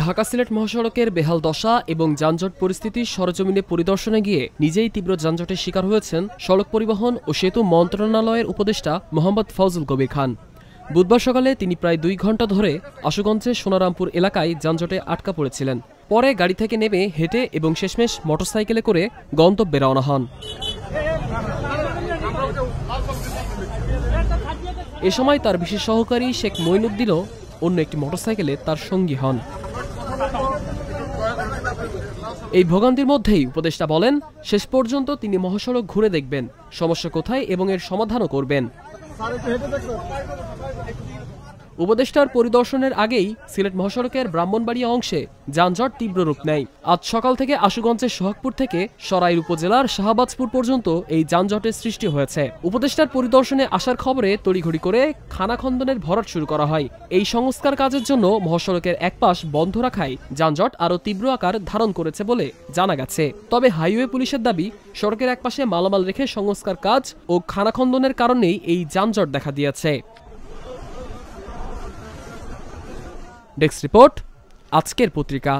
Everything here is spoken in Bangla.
ঢাকা সিলেট মহাসড়কের বেহাল দশা এবং যানজট পরিস্থিতি সরেজমিনে পরিদর্শনে গিয়ে নিজেই তীব্র যানজটের শিকার হয়েছেন সড়ক পরিবহন ও সেতু মন্ত্রণালয়ের উপদেষ্টা মোহাম্মদ ফজল কবির খান। বুধবার সকালে তিনি প্রায় 2 ঘণ্টা ধরে আশুগঞ্জের সোনারামপুর এলাকায় যানজটে আটকা পড়েছিলেন। পরে গাড়ি থেকে নেমে হেঁটে এবং শেষমেশ মোটরসাইকেলে করে গন্তব্যে রওনা হন। এ সময় তার বিশেষ সহকারী শেখ মঈনুদ্দিনও অন্য একটি মোটরসাইকেলে তার সঙ্গী হন। এই ভোগান্তির মধ্যেই উপদেষ্টা বলেন, শেষ পর্যন্ত তিনি মহাসড়ক ঘুরে দেখবেন, সমস্যা কোথায় এবং এর সমাধানও করবেন। উপদেষ্টার পরিদর্শনের আগেই সিলেট মহাসড়কের ব্রাহ্মণবাড়িয়া অংশে যানজট তীব্র রূপ নেয়। আজ সকাল থেকে আশুগঞ্জের সোহাগপুর থেকে সরাইল উপজেলার শাহবাজপুর পর্যন্ত এই যানজটের সৃষ্টি হয়েছে। উপদেষ্টার পরিদর্শনে আসার খবরে তড়িঘড়ি করে খানাখন্দনের ভরাট শুরু করা হয়। এই সংস্কার কাজের জন্য মহাসড়কের এক পাশ বন্ধ রাখায় যানজট আরও তীব্র আকার ধারণ করেছে বলে জানা গেছে। তবে হাইওয়ে পুলিশের দাবি, সড়কের এক পাশে মালামাল রেখে সংস্কার কাজ ও খানাখন্দনের কারণেই এই যানজট দেখা দিয়েছে। ডেস্ক রিপোর্ট, আজকের পত্রিকা।